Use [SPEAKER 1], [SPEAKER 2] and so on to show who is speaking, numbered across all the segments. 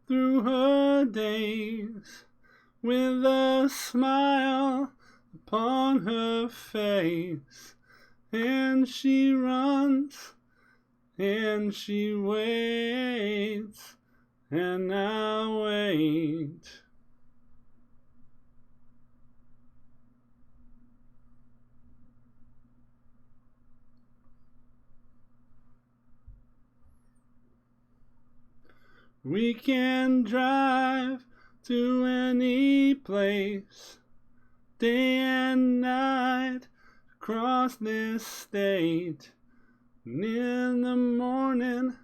[SPEAKER 1] through her days with a smile upon her face, and she runs and she waits, and I wait. We can drive to any place, day and night, across this state, and in the morning,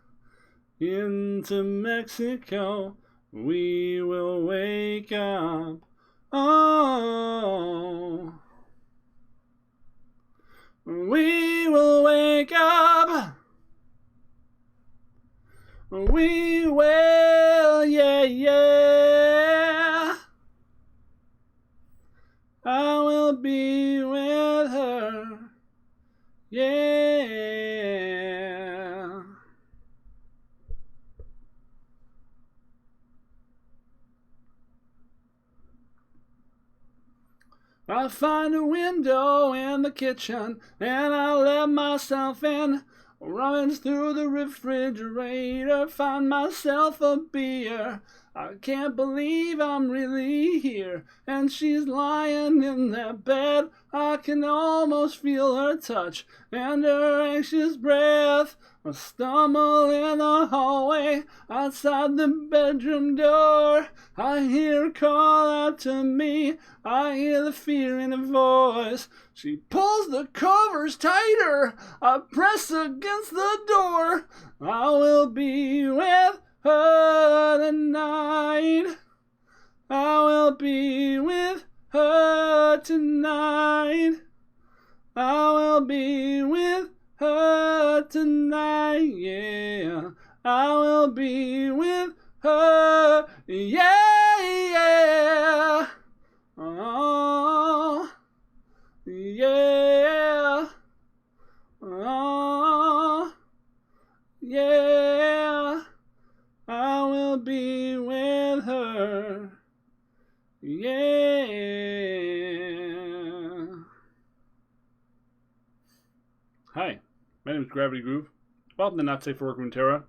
[SPEAKER 1] into Mexico, we will wake up. Oh, we will wake up. We will, yeah, yeah. I will be with her, yeah. I'll find a window in the kitchen and I'll let myself in. Rummage through the refrigerator, find myself a beer. I can't believe I'm really here, and she's lying in that bed. I can almost feel her touch and her anxious breath. I stumble in the hallway outside the bedroom door. I hear her call out to me. I hear the fear in her voice. She pulls the covers tighter. I press against the door. I will be with her tonight. I will be with her tonight. I will be with her tonight, yeah. I will be with her, yeah, yeah. Oh, yeah. Oh, yeah. I will be with her, yeah. Hi, my name is Gravity Groove. Welcome to Not Safe for Work Runeterra.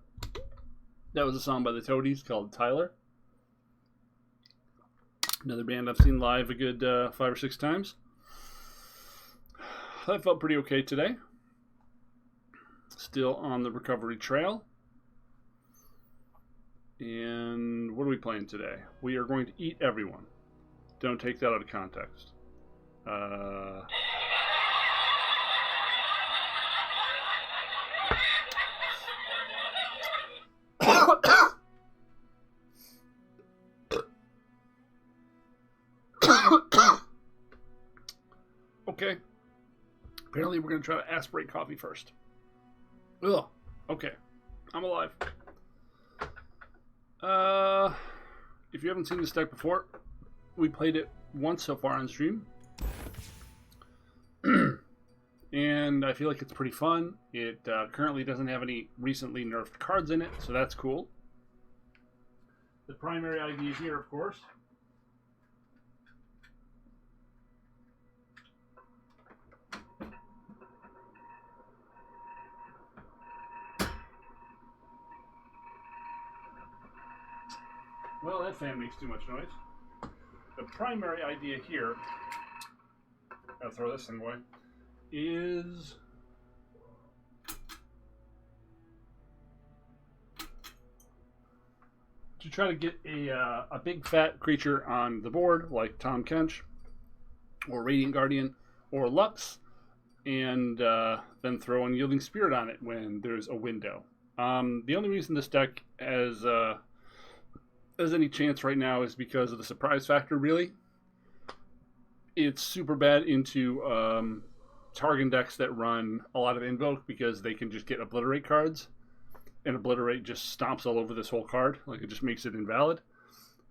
[SPEAKER 1] That was a song by the Toadies called Tyler. Another band I've seen live a good 5 or 6 times. I felt pretty okay today. Still on the recovery trail. And what are we playing today? We are going to eat everyone. Don't take that out of context. Okay. Apparently we're going to try to aspirate coffee first. Ugh. Okay. I'm alive. If you haven't seen this deck before, we played it once so far on stream. And I feel like it's pretty fun. It currently doesn't have any recently nerfed cards in it, so that's cool. The primary idea here, of course, well, that fan makes too much noise. The primary idea here, I'll throw this thing away, is to try to get a big fat creature on the board, like Tom Kench, or Radiant Guardian, or Lux, and then throw Unyielding Spirit on it when there's a window. The only reason this deck has any chance right now is because of the surprise factor, really. It's super bad into Targon decks that run a lot of Invoke because they can just get Obliterate cards, and Obliterate just stomps all over this whole card. Like, it just makes it invalid.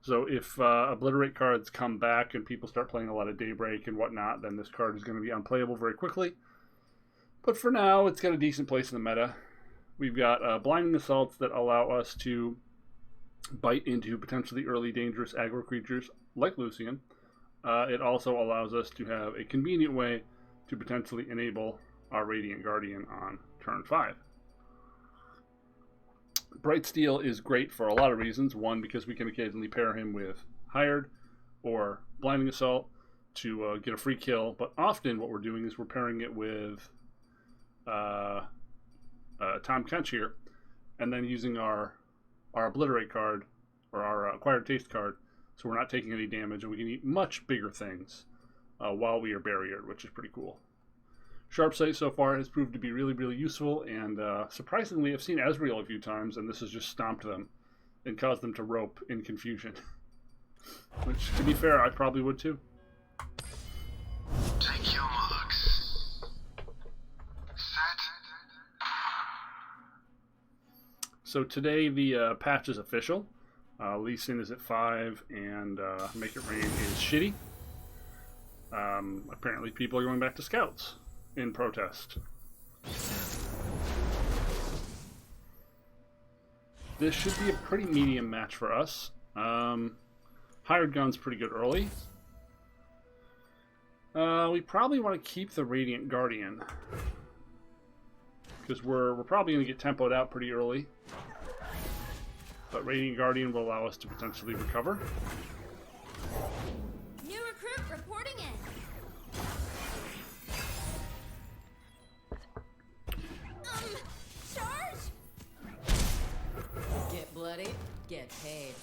[SPEAKER 1] So if Obliterate cards come back and people start playing a lot of Daybreak and whatnot, then this card is going to be unplayable very quickly. But for now, it's got a decent place in the meta. We've got Blinding Assaults that allow us to bite into potentially early dangerous aggro creatures like Lucian. It also allows us to have a convenient way to potentially enable our Radiant Guardian on turn 5. Bright Steel is great for a lot of reasons. One, because we can occasionally pair him with Hired or Blinding Assault to get a free kill, but often what we're doing is we're pairing it with Tom Kench here, and then using our Obliterate card, or our Acquired Taste card, so we're not taking any damage, and we can eat much bigger things while we are barriered, which is pretty cool. Sharp Sight so far has proved to be really, really useful, and surprisingly, I've seen Ezreal a few times, and this has just stomped them and caused them to rope in confusion. Which, to be fair, I probably would too.
[SPEAKER 2] Take your marks. Set.
[SPEAKER 1] So today the patch is official. Lee Sin is at 5, and Make It Rain is shitty. Apparently people are going back to Scouts in protest. This should be a pretty medium match for us. Hired Gun's pretty good early. We probably want to keep the Radiant Guardian, because we're probably going to get tempoed out pretty early. But Radiant Guardian will allow us to potentially recover.
[SPEAKER 3] New recruit reporting in. Charge!
[SPEAKER 4] Get bloody, get paid.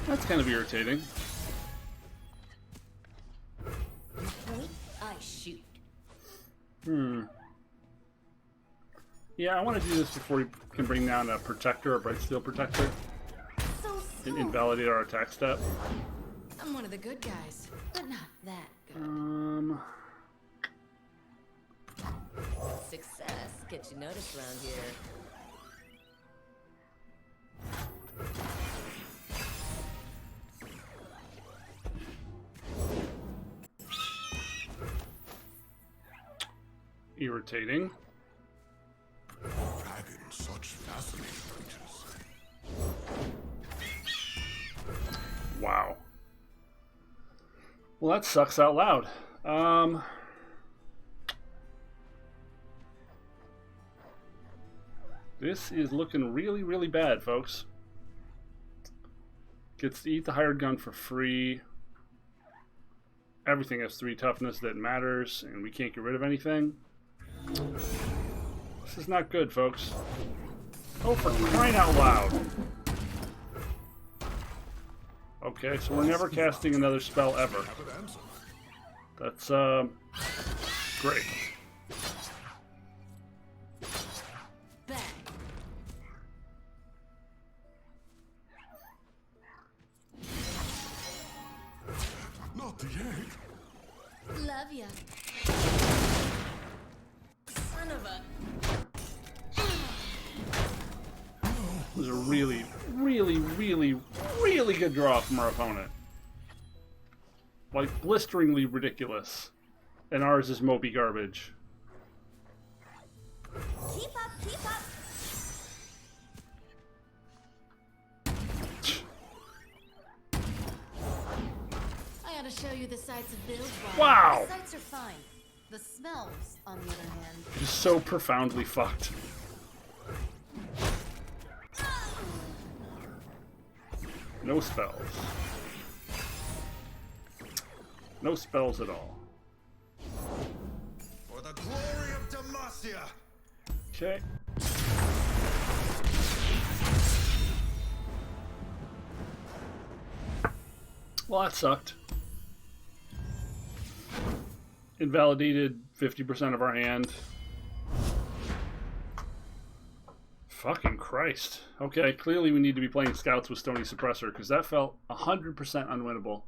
[SPEAKER 1] That's kind of irritating.
[SPEAKER 4] Point, I shoot.
[SPEAKER 1] Yeah, I want to do this before we can bring down a Protector, a Bright Steel Protector,
[SPEAKER 4] So
[SPEAKER 1] and invalidate our attack step.
[SPEAKER 4] I'm one of the good guys, but not that good. Success gets you noticed around here.
[SPEAKER 1] Irritating.
[SPEAKER 2] Dragons, such fascinating creatures.
[SPEAKER 1] Wow. Well, that sucks out loud. This is looking really, really bad, folks. Gets to eat the Hired Gun for free. Everything has 3 toughness that matters, and we can't get rid of anything. This is not good, folks. Oh, for crying out loud. Okay, so we're never casting another spell ever. That's, great.
[SPEAKER 4] Bang.
[SPEAKER 2] Not the egg.
[SPEAKER 4] Love ya. Son of a...
[SPEAKER 1] This is a really, really, really, really good draw from our opponent. Like, blisteringly ridiculous. And ours is mopey garbage.
[SPEAKER 3] Keep up, keep up.
[SPEAKER 4] I ought to show you the sights of Bill's Wild.
[SPEAKER 1] Wow!
[SPEAKER 4] The sights are fine. The smells, on the other hand.
[SPEAKER 1] Just so profoundly fucked. No spells. No spells at all.
[SPEAKER 2] For the glory of Demacia.
[SPEAKER 1] Okay. Well, that sucked. Invalidated 50% of our hand. Fucking Christ. Okay, clearly we need to be playing Scouts with Stony Suppressor, because that felt 100% unwinnable.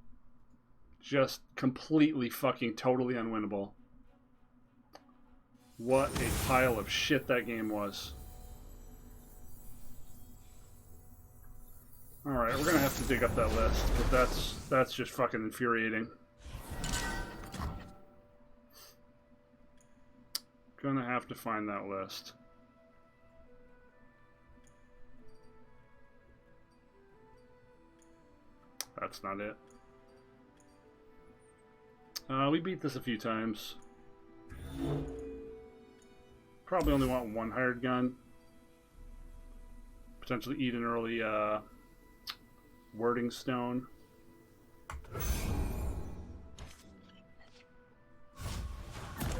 [SPEAKER 1] Just completely fucking totally unwinnable. What a pile of shit that game was. Alright, we're gonna have to dig up that list, but that's just fucking infuriating. Gonna have to find that list. That's not it. We beat this a few times. Probably only want one hired gun. Potentially eat an early wording stone.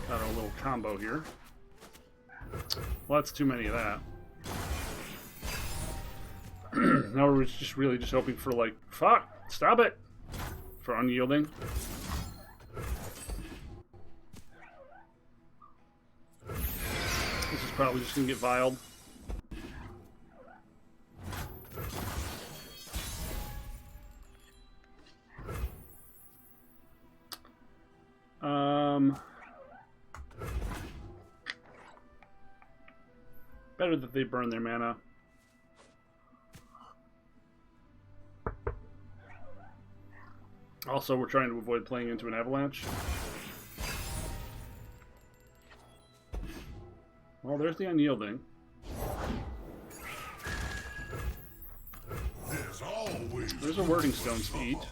[SPEAKER 1] Got a little combo here. Well, that's too many of that. Now we're just really just hoping for, like, fuck, stop it, for unyielding. This is probably just gonna get viled. Better that they burn their mana. Also, we're trying to avoid playing into an avalanche. Well, there's the unyielding. There's a wording stone to eat.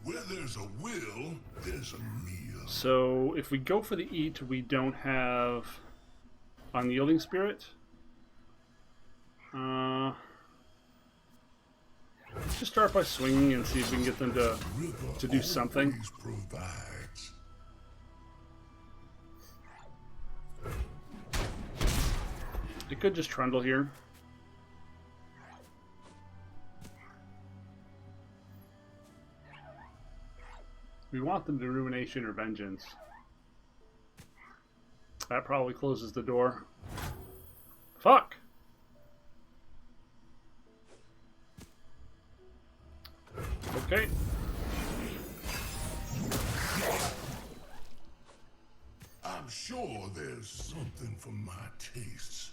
[SPEAKER 2] Where there's a will, there's a meal.
[SPEAKER 1] So, if we go for the eat, we don't have unyielding spirit. Let's just start by swinging and see if we can get them to do something.
[SPEAKER 2] Provides.
[SPEAKER 1] It could just trundle here. We want them to ruination or vengeance. That probably closes the door. Fuck! Okay.
[SPEAKER 2] I'm sure there's something for my tastes.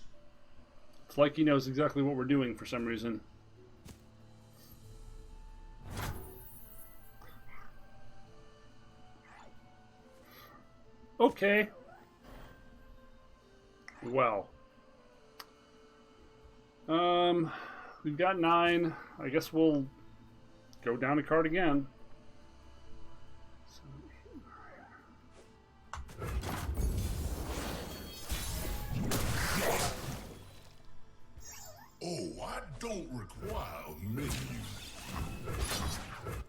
[SPEAKER 1] It's like he knows exactly what we're doing for some reason. Okay. Well. We've got 9. I guess we'll go down a card again.
[SPEAKER 2] Oh, I don't require many.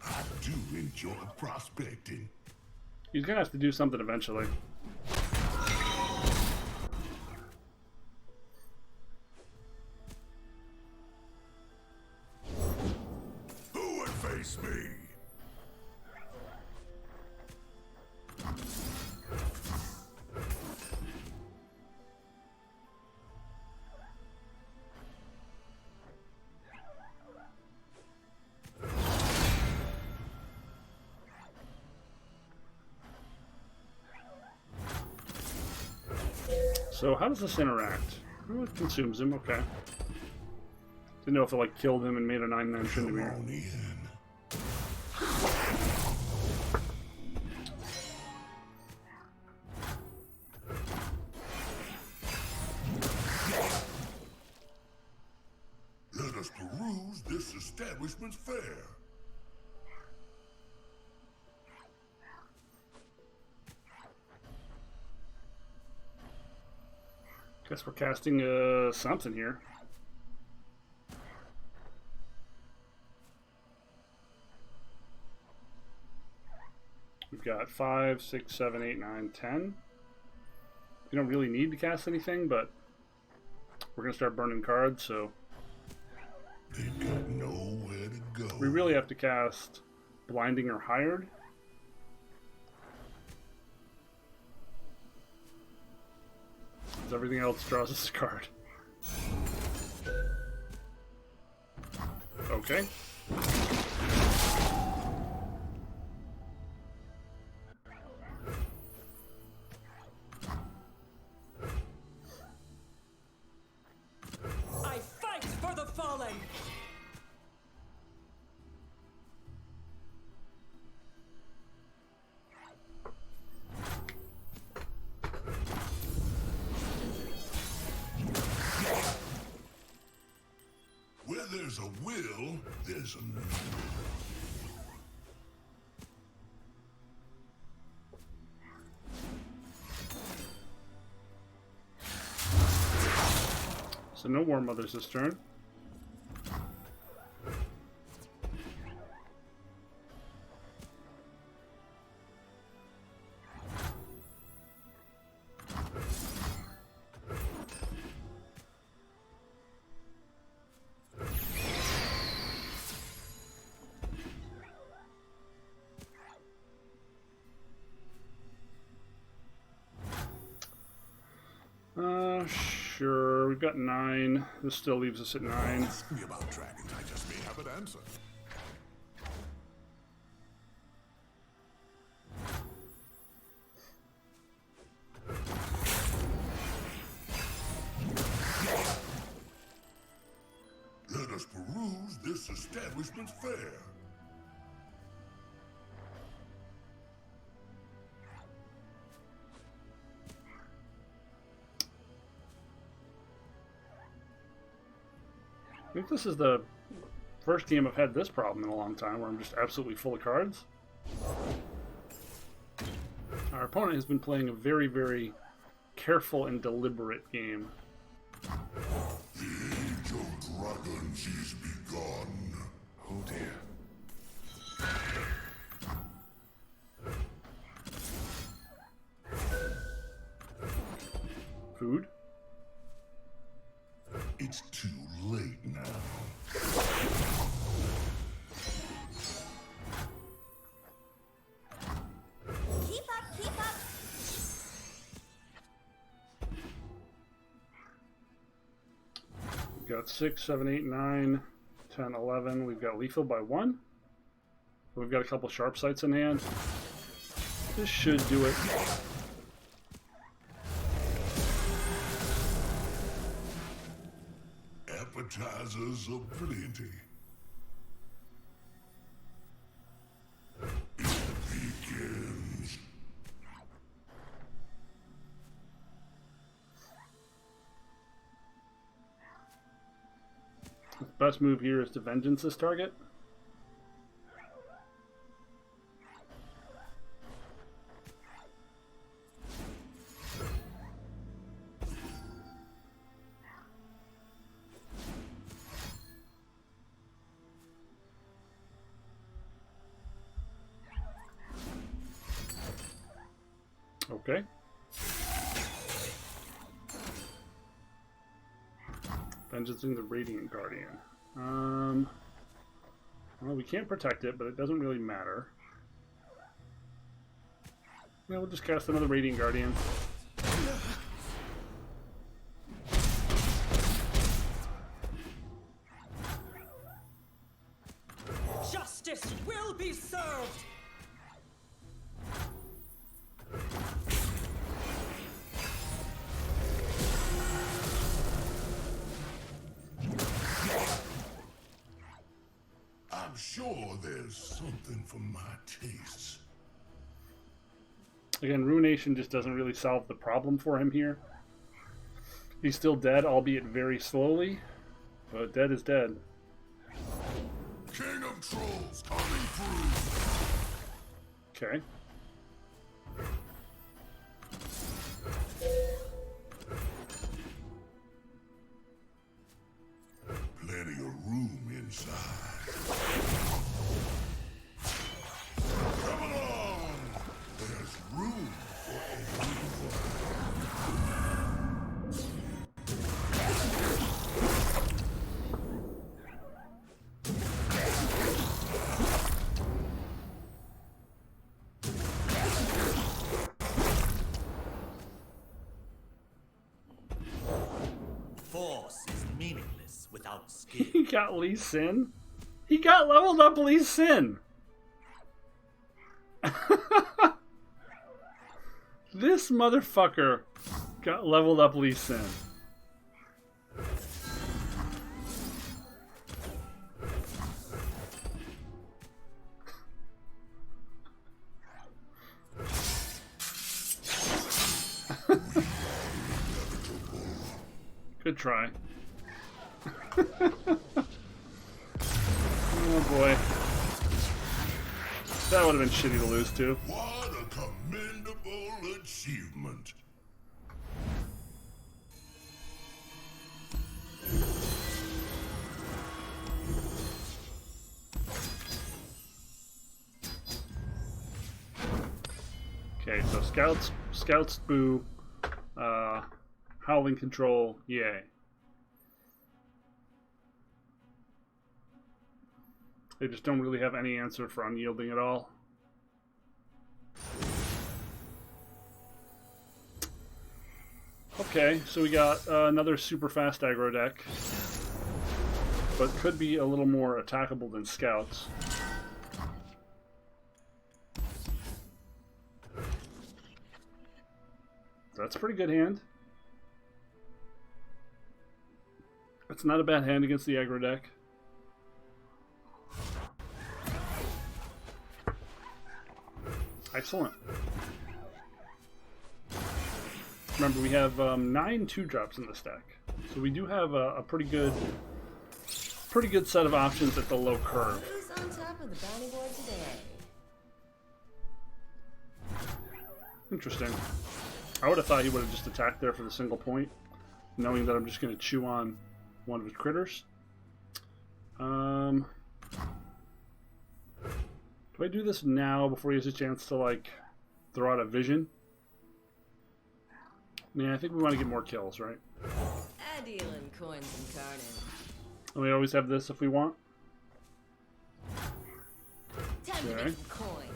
[SPEAKER 2] I do enjoy prospecting.
[SPEAKER 1] He's gonna have to do something eventually.
[SPEAKER 2] Who would face me?
[SPEAKER 1] So how does this interact? Oh, it consumes him, okay. Didn't know if it like killed him and made a 9/9 Tryndamere.
[SPEAKER 2] Come on in. Let us peruse this establishment's fare.
[SPEAKER 1] Guess we're casting something here. We've got 5, 6, 7, 8, 9, 10. We don't really need to cast anything, but we're gonna start burning cards, so
[SPEAKER 2] They've got nowhere to go.
[SPEAKER 1] we really have to cast Blinding or Hired. Because everything else draws us a card. Okay.
[SPEAKER 5] I fight for the fallen!
[SPEAKER 2] there's a will, there's a...
[SPEAKER 1] So no War Mothers this turn. Sure, we've got 9. This still leaves us at 9.
[SPEAKER 2] Ask me about dragons, I just may have an answer. Let us peruse this establishment's fare.
[SPEAKER 1] I think this is the first game I've had this problem in a long time, where I'm just absolutely full of cards. Our opponent has been playing a very, very careful and deliberate game.
[SPEAKER 2] The age of dragons is begun.
[SPEAKER 5] Oh dear.
[SPEAKER 1] Food?
[SPEAKER 2] It's too late now.
[SPEAKER 3] Keep up, keep up.
[SPEAKER 1] We've got 6, 7, 8, 9, 10, 11. We've got lethal by 1. We've got a couple sharp sights in hand. This should do it.
[SPEAKER 2] Appetizers aplenty. It begins.
[SPEAKER 1] The best move here is to vengeance this target. Okay. Vengeancing the Radiant Guardian. Well, we can't protect it, but it doesn't really matter. Yeah, we'll just cast another Radiant Guardian.
[SPEAKER 6] Justice will be served!
[SPEAKER 2] I'm sure there's something for my tastes.
[SPEAKER 1] Again, Ruination just doesn't really solve the problem for him here. He's still dead, albeit very slowly, but dead is dead.
[SPEAKER 2] King of Trolls coming through.
[SPEAKER 1] Okay.
[SPEAKER 2] Plenty of room inside. Come along. There's room for everyone.
[SPEAKER 7] Force is meaningless without skill.
[SPEAKER 1] He got Lee Sin. He got leveled up Lee Sin. This motherfucker got leveled up Lee Sin. Good try. Oh boy. That would have been shitty to lose to.
[SPEAKER 2] What a commendable achievement.
[SPEAKER 1] Okay, so scouts boo, howling control, yay. They just don't really have any answer for unyielding at all. Okay, so we got another super fast aggro deck, but could be a little more attackable than scouts. That's a pretty good hand. It's not a bad hand against the aggro deck. Excellent. Remember, we have 9 2-drops in this deck, so we do have a pretty good set of options at the low curve.
[SPEAKER 3] Who's on top of the bounty board today?
[SPEAKER 1] Interesting. I would have thought he would have just attacked there for the single point, knowing that I'm just going to chew on one of his critters. Do I do this now before he has a chance to, like, throw out a vision? Yeah, I think we want to get more kills, right?
[SPEAKER 3] I deal in coins and carnage.
[SPEAKER 1] And we always have this if we want.
[SPEAKER 3] Time to
[SPEAKER 1] Okay.
[SPEAKER 3] make some coin.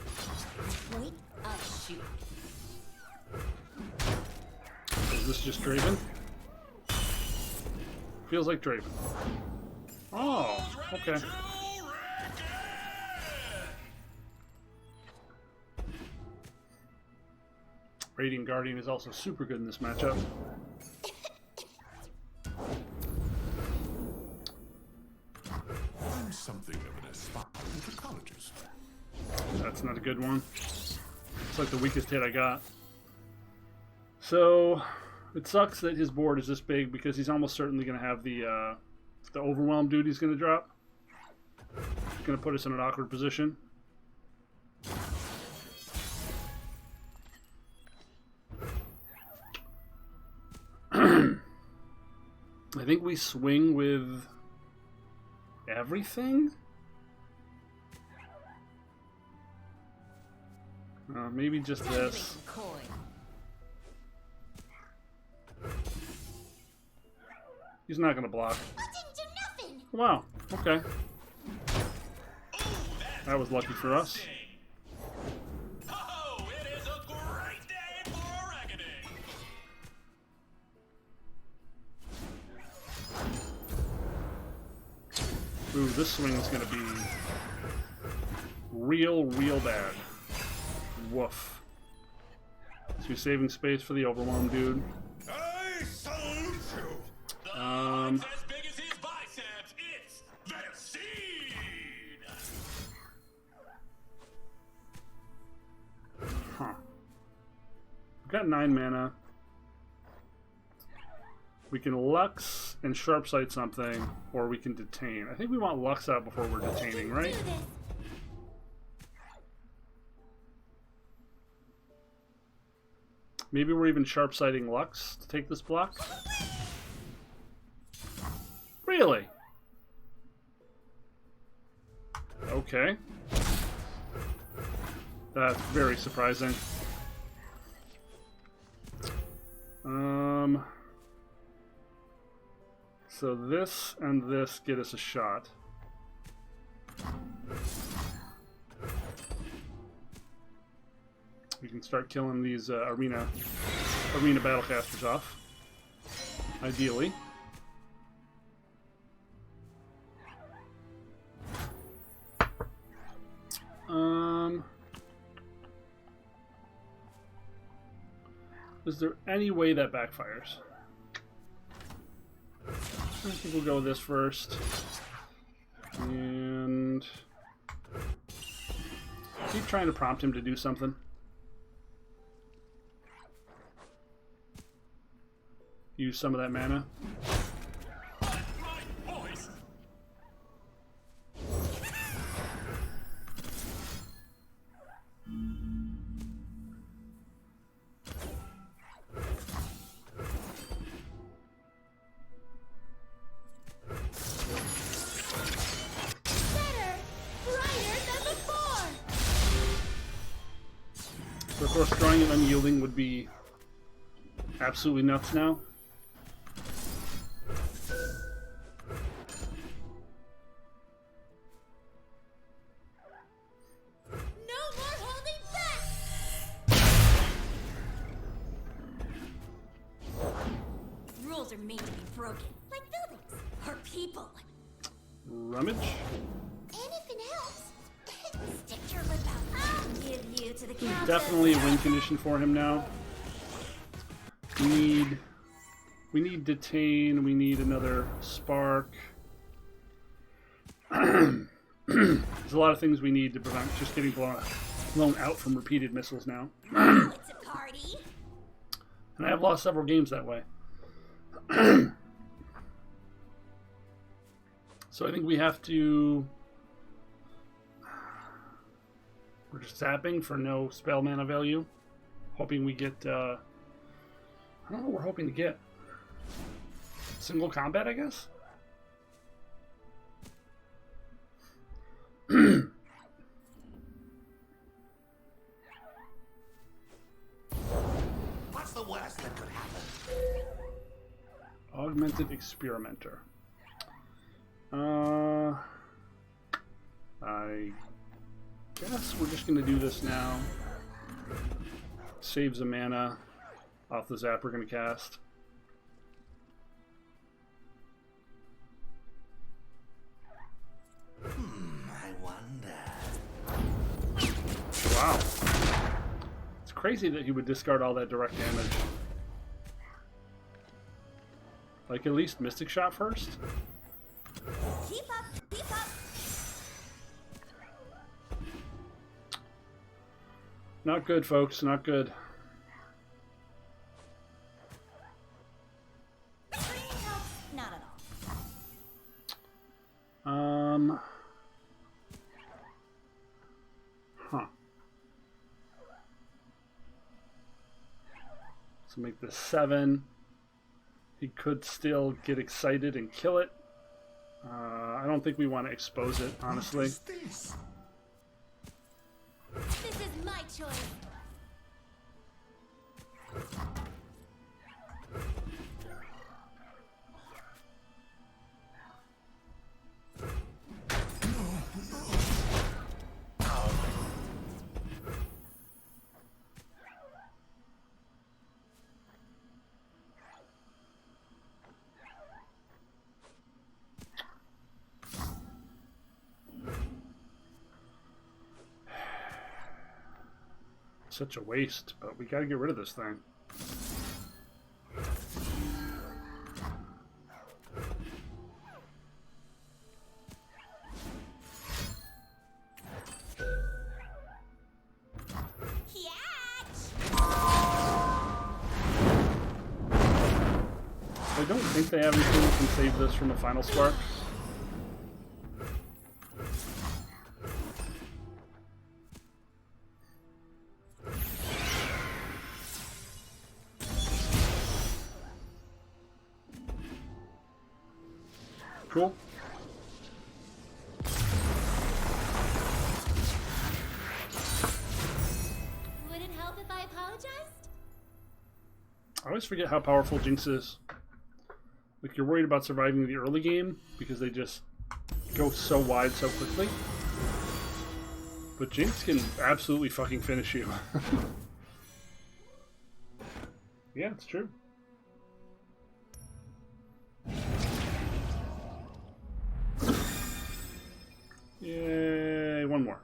[SPEAKER 3] Point, I'll shoot.
[SPEAKER 1] Is this just Draven? Feels like Draven. Oh, okay. Radiant Guardian is also super good in this matchup.
[SPEAKER 2] I'm something of an aspiring ecologist.
[SPEAKER 1] That's not a good one. It's like the weakest hit I got. So, it sucks that his board is this big because he's almost certainly going to have the overwhelm dude he's going to drop. It's going to put us in an awkward position. I think we swing with everything? Maybe just
[SPEAKER 3] Time to make
[SPEAKER 1] this.
[SPEAKER 3] some coin.
[SPEAKER 1] He's not going to block.
[SPEAKER 3] I didn't do nothing.
[SPEAKER 1] Wow, okay. That was lucky for us.
[SPEAKER 7] Oh, it is a great day for reckoning.
[SPEAKER 1] Ooh, this swing is going to be real bad. Woof. So we're saving space for the overwhelm dude.
[SPEAKER 2] I salute you.
[SPEAKER 7] As big as his biceps, it's the seed.
[SPEAKER 1] Huh. We've got 9 mana. We can Lux and Sharp Sight something, or we can detain. I think we want Lux out before we're detaining, right?
[SPEAKER 3] Do this.
[SPEAKER 1] Maybe we're even Sharp Sighting Lux to take this block? Really? Okay. That's very surprising. So this and this get us a shot. We can start killing these arena battlecasters off. Ideally. Is there any way that backfires? I think we'll go with this first. And keep trying to prompt him to do something. Use some of that mana. But of course, drawing an unyielding would be absolutely nuts now.
[SPEAKER 3] No more holding back! Rules are made to be broken, like buildings or people.
[SPEAKER 1] Rummage?
[SPEAKER 3] Anything else? Stick your lip out. I'll give you to the count.
[SPEAKER 1] Definitely a win condition for him now. We need detain. We need another spark. There's a lot of things we need to prevent just getting blown out from repeated missiles now.
[SPEAKER 3] Now it's a party.
[SPEAKER 1] And I have lost several games that way. So I think we have to... We're just zapping for no spell mana value. Hoping we get... I don't know what we're hoping to get. Single combat, I guess?
[SPEAKER 2] What's the worst that could happen?
[SPEAKER 1] Augmented Experimenter. I guess we're just going to do this now. Saves a mana off the zap we're going to cast.
[SPEAKER 2] I wonder.
[SPEAKER 1] Wow. It's crazy that he would discard all that direct damage. Like, at least Mystic Shot first?
[SPEAKER 3] Keep up, keep up.
[SPEAKER 1] Not good, folks. Not good.
[SPEAKER 3] Not at all.
[SPEAKER 1] Huh. So make this 7. He could still get excited and kill it. I don't think we want to expose it, honestly.
[SPEAKER 2] What is this?
[SPEAKER 3] This is my choice.
[SPEAKER 1] Such a waste, but we gotta get rid of this thing. I don't think they have anything that can save this from a final spark. Cool.
[SPEAKER 3] Would it help if I apologized?
[SPEAKER 1] I always forget how powerful Jinx is. Like, you're worried about surviving the early game because they just go so wide so quickly. But Jinx can absolutely fucking finish you. Yeah, it's true. Yay, one more.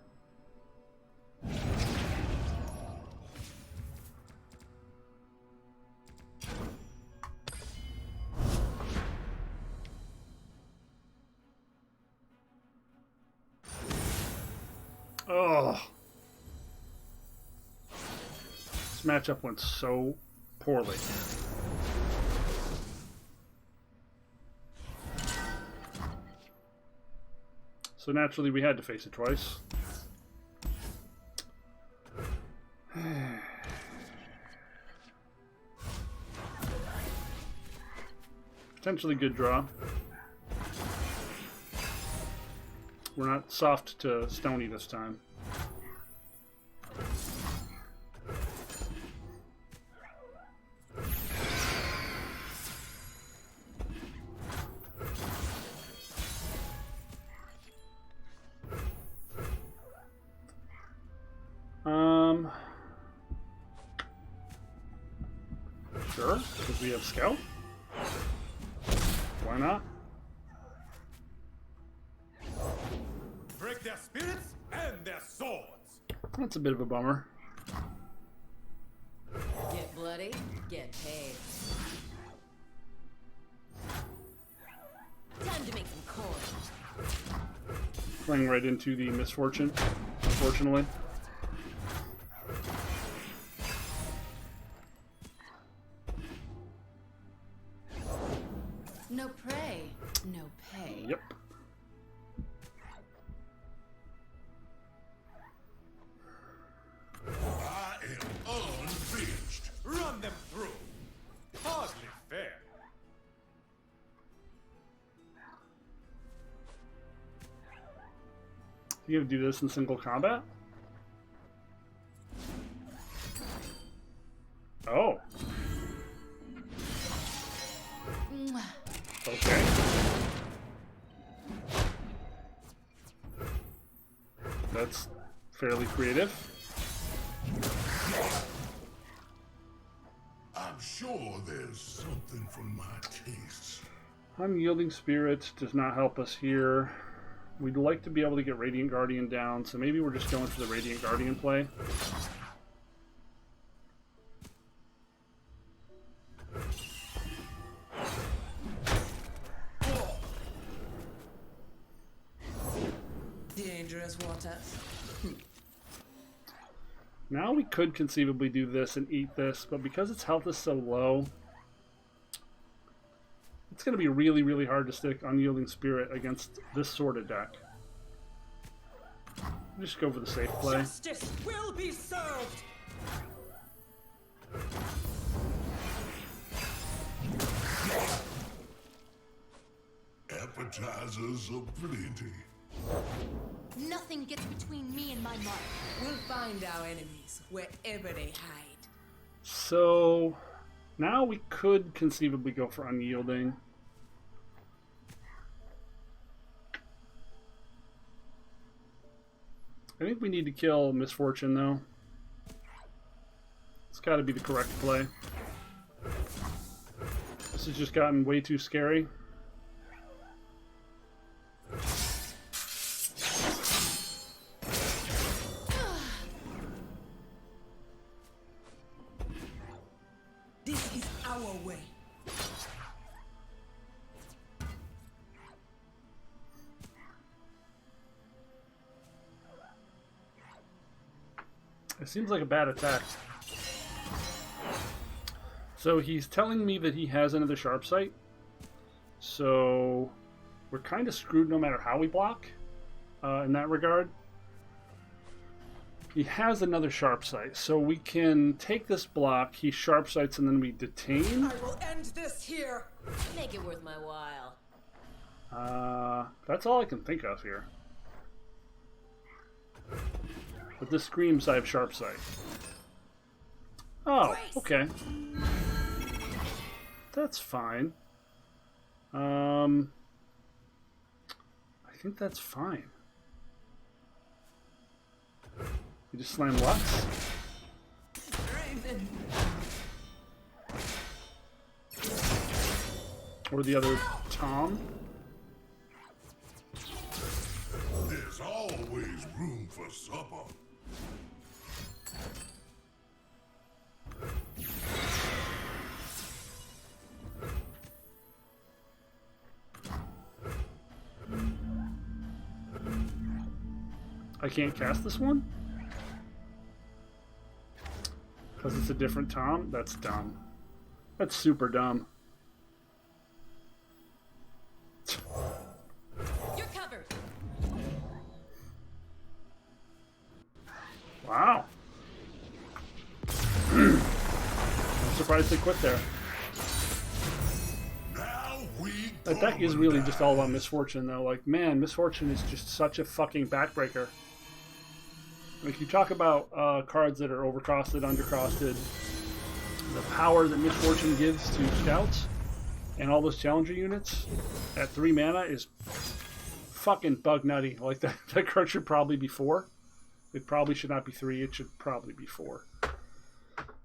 [SPEAKER 1] Oh. This matchup went so poorly. So naturally we had to face it twice. Potentially good draw. We're not soft to stony this time. Sure, because we have Scout. Why not?
[SPEAKER 7] Break their spirits and their swords.
[SPEAKER 1] That's a bit of a bummer.
[SPEAKER 4] Get bloody, get paid. Time to make some coin.
[SPEAKER 1] Playing right into the misfortune, unfortunately.
[SPEAKER 4] No prey, no pay.
[SPEAKER 1] Yep.
[SPEAKER 2] I am unfinished.
[SPEAKER 7] Run them through. Hardly fair.
[SPEAKER 1] You gonna do this in single combat? Oh.
[SPEAKER 4] Mwah.
[SPEAKER 1] Okay. That's fairly creative.
[SPEAKER 2] I'm sure there's something for my tastes.
[SPEAKER 1] Unyielding Spirit does not help us here. We'd like to be able to get Radiant Guardian down, so maybe we're just going for the Radiant Guardian play.
[SPEAKER 6] Dangerous waters.
[SPEAKER 1] Now we could conceivably do this and eat this, but because its health is so low, it's going to be really, really hard to stick Unyielding Spirit against this sort of deck. Just go for the safe play.
[SPEAKER 6] Justice will be served.
[SPEAKER 2] Appetizers aplenty.
[SPEAKER 4] Nothing gets between me and my mark.
[SPEAKER 6] We'll find our enemies wherever they hide.
[SPEAKER 1] So now we could conceivably go for Unyielding. I think we need to kill Misfortune though. It's got to be the correct play. This has just gotten way too scary.
[SPEAKER 6] This is our way.
[SPEAKER 1] It seems like a bad attack. So he's telling me that he has another sharp sight. So we're kind of screwed no matter how we block in that regard. He has another sharp sight, so we can take this block, he sharp sights, and then we detain.
[SPEAKER 6] I will end this here.
[SPEAKER 4] Make it worth my while.
[SPEAKER 1] That's all I can think of here. But this screams I have sharp sight. Oh, okay. That's fine. I think that's fine. You just slam Lux? Or the other Tom?
[SPEAKER 2] There's always room for supper.
[SPEAKER 1] I can't cast this one? Because it's a different Tom? That's dumb. That's super dumb.
[SPEAKER 4] You're covered.
[SPEAKER 1] Wow. I'm surprised they quit there.
[SPEAKER 2] Now we
[SPEAKER 1] That deck is really just all about Misfortune, though. Like, man, Misfortune is just such a fucking backbreaker. Like, you talk about cards that are overcosted, undercosted. The power that Misfortune gives to scouts and all those challenger units at 3 mana is fucking bug nutty. Like, that card should probably be 4. It probably should not be 3. It should probably be 4.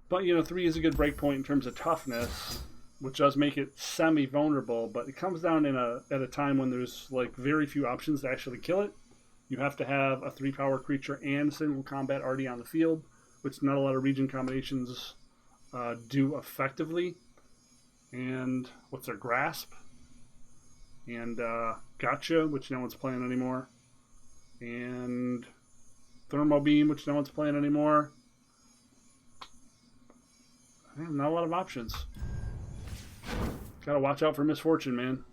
[SPEAKER 1] But, you know, 3 is a good break point in terms of toughness, which does make it semi-vulnerable, but it comes down at a time when there's, like, very few options to actually kill it. You have to have a 3-power creature and single combat already on the field, which not a lot of region combinations do effectively. And what's their Grasp? And Gotcha, which no one's playing anymore. And Thermo Beam, which no one's playing anymore. Not a lot of options. Gotta watch out for misfortune, man.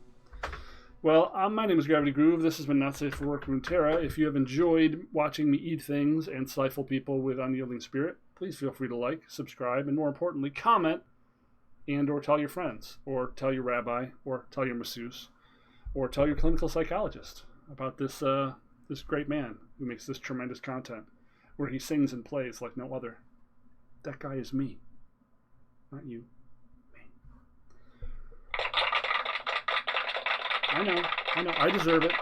[SPEAKER 1] Well, my name is Gravity Groove. This has been Not Safe for Work Runeterra. If you have enjoyed watching me eat things and stifle people with unyielding spirit, please feel free to like, subscribe, and more importantly, comment, and or tell your friends, or tell your rabbi, or tell your masseuse, or tell your clinical psychologist about this this great man who makes this tremendous content, where he sings and plays like no other. That guy is me. Not you. Me. I know. I deserve it.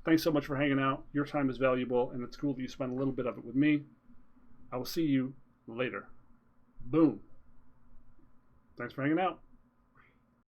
[SPEAKER 1] Thanks so much for hanging out. Your time is valuable, and it's cool that you spend a little bit of it with me. I will see you later. Boom. Thanks for hanging out.